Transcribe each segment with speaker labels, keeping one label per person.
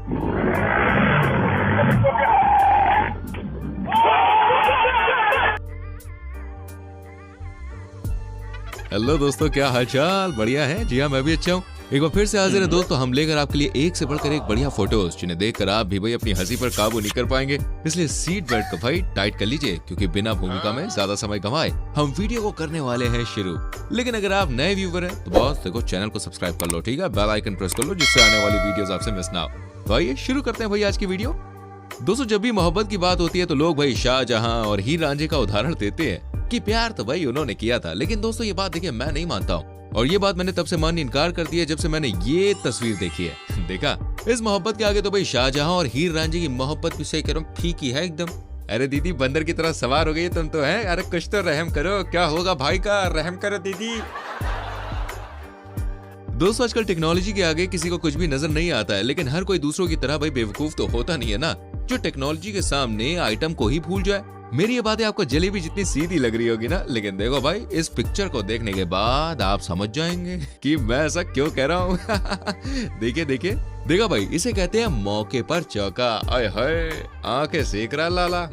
Speaker 1: Hello दोस्तों, क्या हालचाल? बढ़िया है जी हाँ, मैं भी अच्छा हूँ। एक बार फिर से हाजिर है दोस्तों, हम लेकर आपके लिए एक से बढ़कर एक बढ़िया फोटोज, जिन्हें देखकर आप भी भाई अपनी हंसी पर काबू नहीं कर पाएंगे। इसलिए सीट बेल्ट को भाई टाइट कर लीजिए, क्योंकि बिना भूमिका में ज्यादा समय गंवाए हम वीडियो को करने वाले हैं शुरू। लेकिन अगर आप नए व्यूवर हैं तो बॉस देखो, चैनल को सब्सक्राइब कर लो, ठीक है? बेल आइकन प्रेस कर लो, जिससे आने वाली वीडियोस आपसे मिस ना हो। तो आइए शुरू करते हैं भाई आज की वीडियो। दोस्तों, जब भी मोहब्बत की बात होती है तो लोग भाई शाहजहां और हीर रांझे का उदाहरण देते हैं कि प्यार तो भाई उन्होंने किया था। लेकिन दोस्तों, ये बात देखिए, मैं नहीं मानता हूँ, और ये बात मैंने तब से मानने इनकार कर दिया जब से मैंने ये तस्वीर देखी है। देखा, इस मोहब्बत के आगे तो भाई शाहजहां और हीर रांझे की मोहब्बत भी सही कह रहा हूं, फीकी है एकदम। अरे दीदी, बंदर की तरह सवार हो गई तुम तो, है? अरे कुछ तो रहम करो, क्या होगा भाई का, रहम करो दीदी। दोस्तों, आजकल टेक्नोलॉजी के आगे किसी को कुछ भी नजर नहीं आता है, लेकिन हर कोई दूसरों की तरह भाई बेवकूफ तो होता नहीं है ना, जो टेक्नोलॉजी के सामने आइटम को ही भूल जाए। मेरी ये बातें आपको जलेबी जितनी सीधी लग रही होगी ना, लेकिन देखो भाई, इस पिक्चर को देखने के बाद आप समझ जाएंगे कि मैं ऐसा क्यों कह रहा हूँ। देखिए देखिए, देखा भाई, इसे कहते हैं मौके पर चौका। आय हाय, आंखें सेक रहा लाला।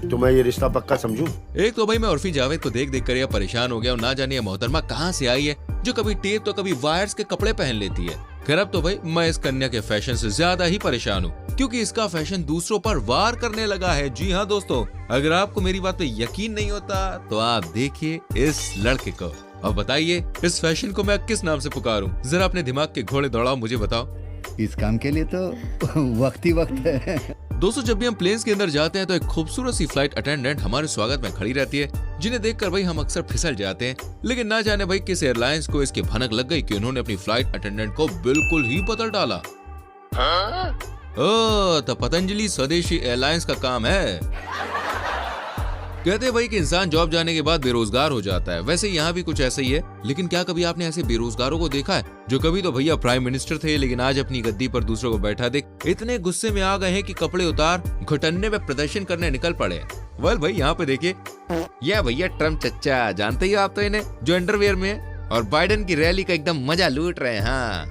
Speaker 2: तो मैं ये रिश्ता पक्का समझूं?
Speaker 1: एक तो भाई मैं उर्फी जावेद को देख देख कर यह परेशान हो गया, और ना जाने मोहतरमा कहाँ से आई है, जो कभी टेप तो कभी वायर्स के कपड़े पहन लेती है। खैर, अब तो भाई मैं इस कन्या के फैशन से ज्यादा ही परेशान हूँ, क्योंकि इसका फैशन दूसरों पर वार करने लगा है। जी हाँ दोस्तों, अगर आपको मेरी बात पे यकीन नहीं होता तो आप देखिए इस लड़के को और बताइए इस फैशन को मैं किस नाम से पुकारूं। जरा अपने दिमाग के घोड़े दौड़ाओ, मुझे बताओ।
Speaker 3: इस काम के लिए तो वक्त ही वक्त है।
Speaker 1: दोस्तों, जब भी हम प्लेन्स के अंदर जाते हैं तो एक खूबसूरत सी फ्लाइट अटेंडेंट हमारे स्वागत में खड़ी रहती है, जिन्हें देखकर भाई हम अक्सर फिसल जाते हैं। लेकिन ना जाने भाई किस एयरलाइंस को इसकी भनक लग गई कि उन्होंने अपनी फ्लाइट अटेंडेंट को बिल्कुल ही बदल डाला। ओह, तो पतंजलि स्वदेशी एयरलाइंस का काम है। कहते हैं भाई कि इंसान जॉब जाने के बाद बेरोजगार हो जाता है। वैसे यहाँ भी कुछ ऐसा ही है, लेकिन क्या कभी आपने ऐसे बेरोजगारों को देखा है जो कभी तो भैया प्राइम मिनिस्टर थे, लेकिन आज अपनी गद्दी पर दूसरों को बैठा देख इतने गुस्से में आ गए हैं कि कपड़े उतार घुटने में प्रदर्शन करने निकल पड़े। वेल भाई, यहाँ पे देखिए, यह भैया ट्रम्प चच्चा, जानते ही हो आप तो इन्हें, जो अंडरवियर में है और बाइडेन की रैली का एकदम मजा लूट रहे हैं। हाँ,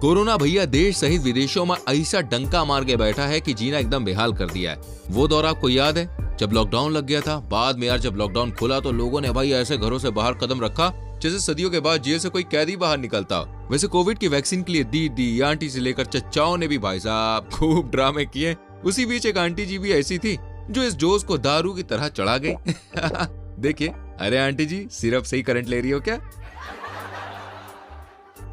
Speaker 1: कोरोना भैया देश सहित विदेशों में ऐसा डंका मार के बैठा है कि जीना एकदम बेहाल कर दिया है। वो दौर आपको याद है जब लॉकडाउन लग गया था? बाद में यार जब लॉकडाउन खुला तो लोगों ने भाई ऐसे घरों से बाहर कदम रखा जैसे सदियों के बाद जेल से कोई कैदी बाहर निकलता। वैसे कोविड की वैक्सीन के लिए दीदी, आंटी से लेकर चचाओं ने भी भाई साहब खूब ड्रामे किए। उसी बीच एक आंटी जी भी ऐसी थी जो इस जोश को दारू की तरह चढ़ा गई। देखिए, अरे आंटी जी, सिर्फ से ही करंट ले रही हो क्या?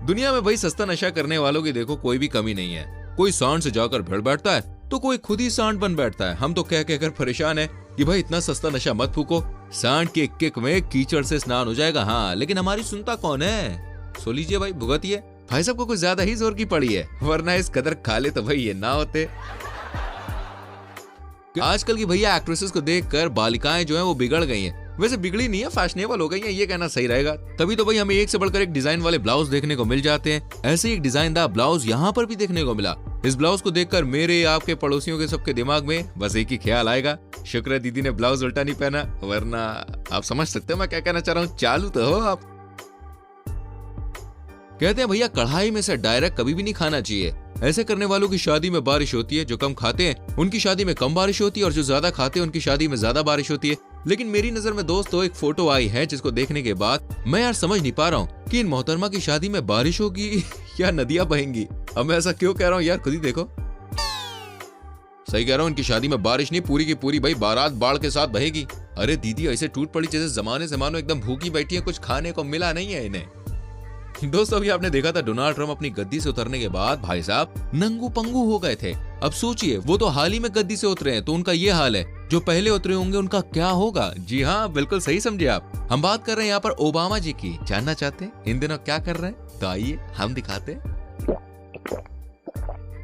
Speaker 1: दुनिया में भाई सस्ता नशा करने वालों की देखो कोई भी कमी नहीं है। कोई सांड से जाकर भिड़ बैठता है तो कोई खुद ही सांड बन बैठता है। हम तो कह कहकर परेशान है कि भाई इतना सस्ता नशा मत फूको, सांड के एक किक में कीचड़ से स्नान हो जाएगा। हाँ, लेकिन हमारी सुनता कौन है? सो लीजिए भाई, भुगतिए। भाई साहब को कुछ ज्यादा ही जोर की पड़ी है, वरना इस कदर खाले तो भाई ये ना होते। आजकल की भैया एक्ट्रेसेस को देखकर बालिकाएं जो है वो बिगड़ गई हैं। वैसे बिगड़ी नहीं है, फैशनेबल हो गई है, ये कहना सही रहेगा। तभी तो भाई हमें एक से बढ़कर एक डिजाइन वाले ब्लाउज देखने को मिल जाते हैं। ऐसे ही एक डिजाइनदार ब्लाउज यहाँ पर भी देखने को मिला। इस ब्लाउज को देखकर मेरे, आपके, पड़ोसियों के सबके दिमाग में बस एक ही ख्याल आएगा, शुक्र है दीदी ने ब्लाउज उल्टा नहीं पहना, वरना आप समझ सकते हो मैं क्या कहना चाह रहा हूँ। चालू तो हो आप। कहते हैं भैया कढ़ाई में से डायरेक्ट कभी भी नहीं खाना चाहिए। ऐसे करने वालों की शादी में बारिश होती है, जो कम खाते हैं उनकी शादी में कम बारिश होती है, और जो ज्यादा खाते हैं उनकी शादी में ज्यादा बारिश होती है। लेकिन मेरी नजर में दोस्तों एक फोटो आई है जिसको देखने के बाद मैं यार समझ नहीं पा रहा हूँ कि इन मोहतरमा की शादी में बारिश होगी या नदियां बहेंगी। अब मैं ऐसा क्यों कह रहा हूँ यार, खुद ही देखो। सही कह रहा हूँ, इनकी शादी में बारिश नहीं, पूरी की पूरी भाई बारात बाढ़ के साथ बहेगी। अरे दीदी ऐसे टूट पड़ी जैसे जमाने से मानो एकदम भूखी बैठी है, कुछ खाने को मिला नहीं है इन्हें। दोस्तों, अभी आपने देखा था डोनाल्ड ट्रम्प अपनी गद्दी से उतरने के बाद भाई साहब नंगू पंगू हो गए थे। अब सोचिए, वो तो हाल ही में गद्दी से उतरे हैं तो उनका ये हाल है, जो पहले उतरे होंगे उनका क्या होगा? जी हाँ, बिल्कुल सही समझे आप। हम बात कर रहे हैं यहाँ पर ओबामा जी की। जानना चाहते हैं इन दिनों क्या कर रहे हैं? तो आइए हम दिखाते हैं।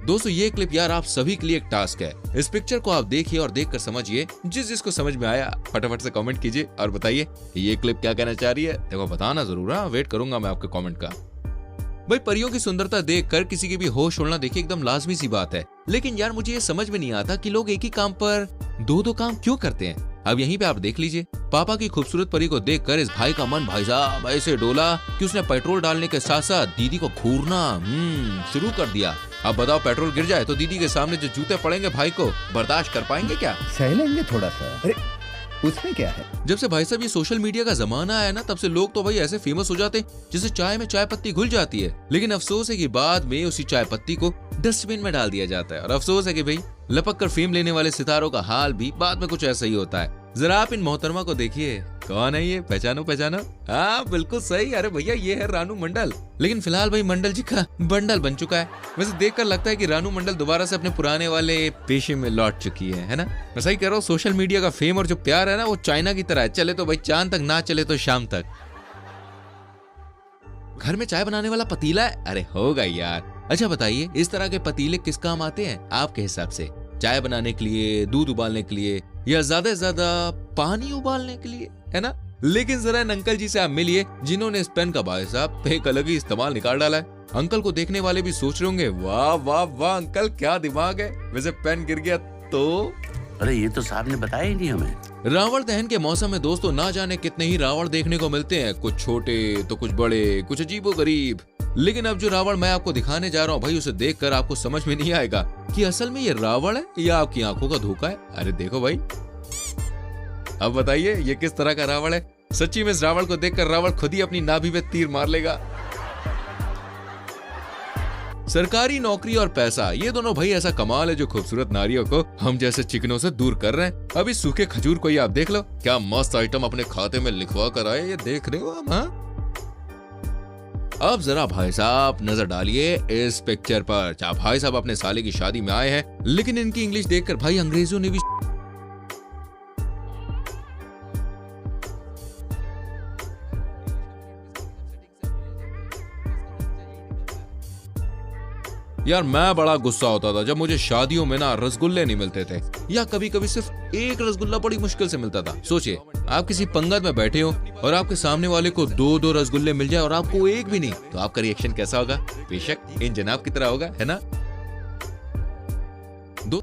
Speaker 1: दोस्तों, ये क्लिप यार आप सभी के लिए एक टास्क है। इस पिक्चर को आप देखिए और देखकर समझिए। जिसको समझ में आया फटाफट से कमेंट कीजिए और बताइए ये क्लिप क्या कहना चाह रही है। देखो बताना जरूर, वेट करूंगा मैं आपके कमेंट का। भाई परियों की सुंदरता देखकर किसी की भी होश उड़ना देखिए एकदम लाजमी सी बात है, लेकिन यार मुझे ये समझ में नहीं आता कि लोग एक ही काम पर दो काम क्यों करते हैं। अब यहीं पे आप देख लीजिए, पापा की खूबसूरत परी को देखकर इस भाई का मन भाई साहब ऐसे डोला कि उसने पेट्रोल डालने के साथ साथ दीदी को घूरना शुरू कर दिया। अब बताओ, पेट्रोल गिर जाए तो दीदी के सामने जो जूते पड़ेंगे भाई को बर्दाश्त कर पाएंगे क्या?
Speaker 3: सह लेंगे थोड़ा सा। अरे उसमें क्या है?
Speaker 1: जब से भाई साहब ये सोशल मीडिया का जमाना आया ना, तब से लोग तो भाई ऐसे फेमस हो जाते हैं जैसे चाय में चाय पत्ती घुल जाती है। लेकिन अफसोस है कि बाद में उसी चाय पत्ती को डस्टबिन में डाल दिया जाता है। और अफसोस है कि भाई लपक कर फेम लेने वाले सितारों का हाल भी बाद में कुछ ऐसा ही होता है। जरा आप इन मोहतरमा को देखिए, कौन है ये? पहचानो पहचानो? हाँ बिल्कुल सही, अरे भैया ये है रानू मंडल। लेकिन फिलहाल भाई मंडल जी का बंडल बन चुका है। वैसे देखकर लगता है कि रानू मंडल दोबारा से अपने पुराने वाले पेशे में लौट चुकी है ना? मैं सही कह रहा हूँ, सोशल मीडिया का फेम और जो प्यार है ना, वो चाइना की तरह है, चले तो भाई चांद तक, ना चले तो शाम तक। घर में चाय बनाने वाला पतीला है? अरे होगा यार। अच्छा बताइए, इस तरह के पतीले किस काम आते हैं आपके हिसाब से? चाय बनाने के लिए, दूध उबालने के लिए, या ज्यादा से ज्यादा पानी उबालने के लिए, है ना? लेकिन जरा इन अंकल जी से आप मिलिए जिन्होंने इस पेन का भाई साहब एक अलग ही इस्तेमाल निकाल डाला है। अंकल को देखने वाले भी सोच रहे होंगे, वाह वाह वाह अंकल क्या दिमाग है। वैसे पेन गिर गया तो?
Speaker 4: अरे ये तो साहब ने बताया ही नहीं हमें।
Speaker 1: रावण दहन के मौसम में दोस्तों ना जाने कितने ही रावण देखने को मिलते हैं, कुछ छोटे तो कुछ बड़े, कुछ अजीबोगरीब। लेकिन अब जो रावण मैं आपको दिखाने जा रहा हूँ भाई, उसे देखकर आपको समझ में नहीं आएगा कि असल में ये रावण है या आपकी आंखों का धोखा है। अरे देखो भाई, अब बताइए ये किस तरह का रावण है? सच्ची में इस रावण को देखकर रावण खुद ही अपनी नाभि में तीर मार लेगा। सरकारी नौकरी और पैसा, ये दोनों भाई ऐसा कमाल है जो खूबसूरत नारियों को हम जैसे चिकनों से दूर कर रहे हैं। अभी सूखे खजूर को ही आप देख लो, क्या मस्त आइटम अपने खाते में लिखवा कर आए, ये देख रहे हो हम? हाँ? अब जरा भाई साहब नजर डालिए इस पिक्चर पर। क्या भाई साहब अपने साले की शादी में आए हैं, लेकिन इनकी इंग्लिश देखकर भाई अंग्रेजों ने भी यार मैं बड़ा गुस्सा होता था जब मुझे शादियों में ना रसगुल्ले नहीं मिलते थे, या कभी कभी सिर्फ एक रसगुल्ला बड़ी मुश्किल से मिलता था। सोचिए, आप किसी पंगत में बैठे हो और आपके सामने वाले को दो दो रसगुल्ले मिल जाए और आपको एक भी नहीं, तो आपका रिएक्शन कैसा होगा? बेशक इन जनाब की तरह होगा, है ना? दो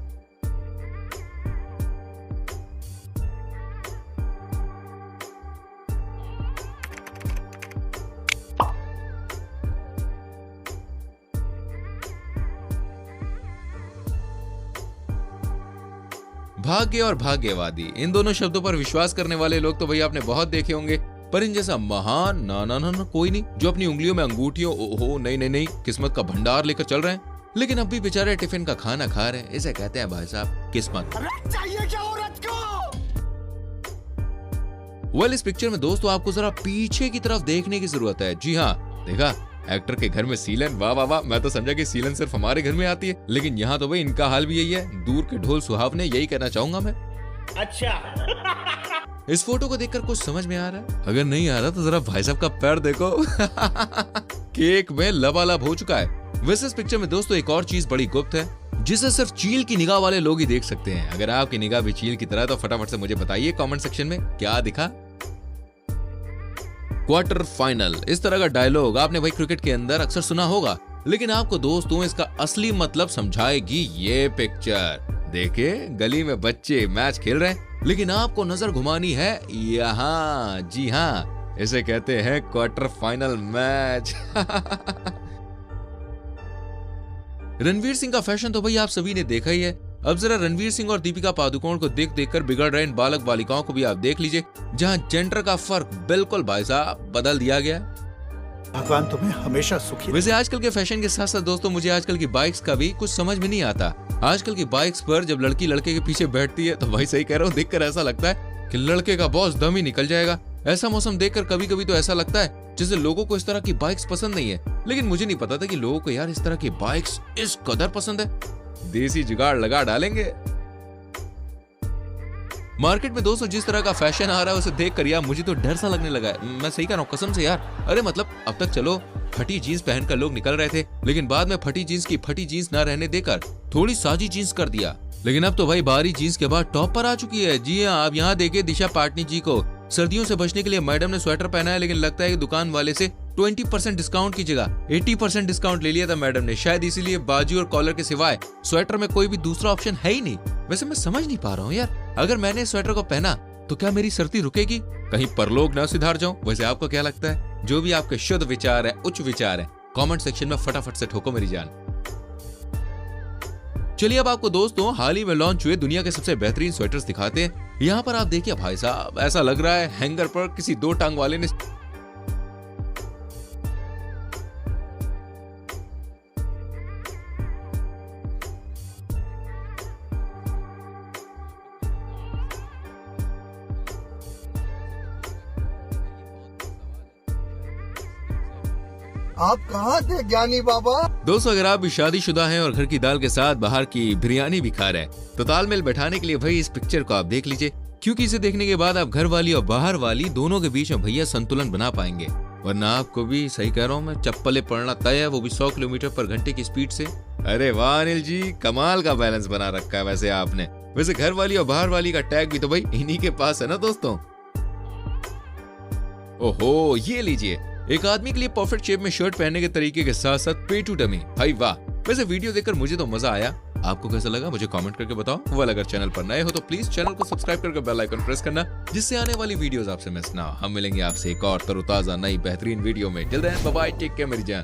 Speaker 1: भाग्य और भाग्यवादी, इन दोनों शब्दों पर विश्वास करने वाले लोग तो भैया आपने बहुत देखे होंगे, पर इन जैसा महान ना ना ना ना कोई नहीं जो अपनी उंगलियों में अंगूठियों ओहो नहीं नहीं नहीं किस्मत का भंडार लेकर चल रहे हैं, लेकिन अब भी बेचारे टिफिन का खाना खा रहे हैं। इसे कहते हैं भाई साहब किस्मत।
Speaker 2: चाहिए क्या औरत को?
Speaker 1: वेल, इस पिक्चर में दोस्तों आपको जरा पीछे की तरफ देखने की जरूरत है। जी हाँ, देखा एक्टर के घर में सीलन, वाह वाह वाह। मैं तो समझा कि सीलन सिर्फ हमारे घर में आती है, लेकिन यहाँ तो भाई इनका हाल भी यही है। दूर के ढोल सुहावने, यही कहना चाहूंगा मैं।
Speaker 4: अच्छा
Speaker 1: इस फोटो को देखकर कुछ समझ में आ रहा है? अगर नहीं आ रहा तो जरा भाई साहब का पैर देखो। केक में लबालब हो चुका है। वैसे इस पिक्चर में दोस्तों एक और चीज बड़ी गुप्त है जिसे सिर्फ चील की निगाह वाले लोग ही देख सकते हैं। अगर आपकी निगाह भी चील की तरह है तो फटाफट से मुझे बताइए कमेंट सेक्शन में क्या दिखा। क्वार्टर फाइनल, इस तरह का डायलॉग आपने भाई क्रिकेट के अंदर अक्सर सुना होगा, लेकिन आपको दोस्तों इसका असली मतलब समझाएगी ये पिक्चर। देखिए, गली में बच्चे मैच खेल रहे हैं, लेकिन आपको नजर घुमानी है यहाँ। जी हाँ, इसे कहते हैं quarter final match. Ranveer Singh का फैशन तो भाई आप सभी ने देखा ही है। अब जरा रणवीर सिंह और दीपिका पादुकोण को देख देख कर बिगड़ रहे इन बालक बालिकाओं को भी आप देख लीजिए, जहां जेंडर का फर्क बिल्कुल भाई साहब बदल दिया गया।
Speaker 5: भगवान तुम्हें हमेशा सुखी।
Speaker 1: वैसे आजकल के फैशन के साथ साथ दोस्तों मुझे आजकल की बाइक्स का भी कुछ समझ में नहीं आता। आजकल की बाइक्स पर जब लड़की लड़के के पीछे बैठती है तो भाई सही कह रहा हूँ, देखकर ऐसा लगता है कि लड़के का बॉस दम ही निकल जाएगा। ऐसा मौसम देखकर कभी कभी तो ऐसा लगता है जैसे लोगों को इस तरह की बाइक्स पसंद नहीं है, लेकिन मुझे नहीं पता था कि लोगों को यार इस तरह की बाइक्स इस कदर पसंद है। देसी जुगाड़ लगा डालेंगे। मार्केट में दोस्तों जिस तरह का फैशन आ रहा है उसे देखकर यार मुझे तो डर सा लगने लगा है। मैं सही कह रहा हूँ कसम से यार। अरे मतलब अब तक चलो फटी जीन्स पहनकर लोग निकल रहे थे, लेकिन बाद में फटी जीन्स की फटी जीन्स ना रहने देकर थोड़ी साजी जीन्स कर दिया। लेकिन अब तो भाई बाहरी जीन्स के बाद टॉप पर आ चुकी है। जी हाँ, आप यहाँ देखिए दिशा पाटनी जी को। सर्दियों से बचने के लिए मैडम ने स्वेटर पहना है, लेकिन लगता है कि दुकान वाले से 20% डिस्काउंट की जगह 80% डिस्काउंट ले लिया था मैडम ने। शायद इसीलिए बाजू और कॉलर के सिवाय स्वेटर में कोई भी दूसरा ऑप्शन है ही नहीं। वैसे मैं समझ नहीं पा रहा हूँ यार, अगर मैंने स्वेटर को पहना तो क्या मेरी सर्दी रुकेगी? कहीं परलोक ना सिधार जाऊं? वैसे आपको क्या लगता है? जो भी आपके शुद्ध विचार है, उच्च विचार है, कमेंट सेक्शन में फटाफट से ठोको मेरी जान। चलिए अब आपको दोस्तों हाल ही में लॉन्च हुए दुनिया के सबसे बेहतरीन स्वेटर्स दिखाते हैं। यहाँ पर आप देखिए भाई साहब, ऐसा लग रहा है हैंगर पर किसी 2 टांग वाले ने
Speaker 2: आप कहाँ थे ज्ञानी बाबा?
Speaker 1: दोस्तों अगर आप भी शादीशुदा हैं और घर की दाल के साथ बाहर की बिरयानी भी खा रहे हैं तो तालमेल बैठाने के लिए भाई इस पिक्चर को आप देख लीजिए, क्योंकि इसे देखने के बाद आप घर वाली और बाहर वाली दोनों के बीच में भैया संतुलन बना पाएंगे। वरना आपको भी सही कह रहा हूँ मैं, चप्पलें पड़ना तय है, वो भी 100 किलोमीटर पर घंटे की स्पीड से। अरे वाह अनिल जी, कमाल का बैलेंस बना रखा है वैसे आपने। वैसे घर वाली और बाहर वाली का टैग भी तो भाई इन्हीं के पास है ना दोस्तों। ओहो ये लीजिए, एक आदमी के लिए परफेक्ट शेप में शर्ट पहनने के तरीके के साथ साथ पे टू डमी, भाई वाह। वैसे वीडियो देखकर मुझे तो मजा आया, आपको कैसा लगा मुझे कमेंट करके बताओ। वाल अगर चैनल पर नए हो तो प्लीज चैनल को सब्सक्राइब करके बेल आइकन प्रेस करना, जिससे आने वाली वीडियोस आपसे मिस ना हो। हम मिलेंगे आपसे एक और तरोताजा नई बेहतरीन वीडियो में। Till then bye bye, take care मेरी जान।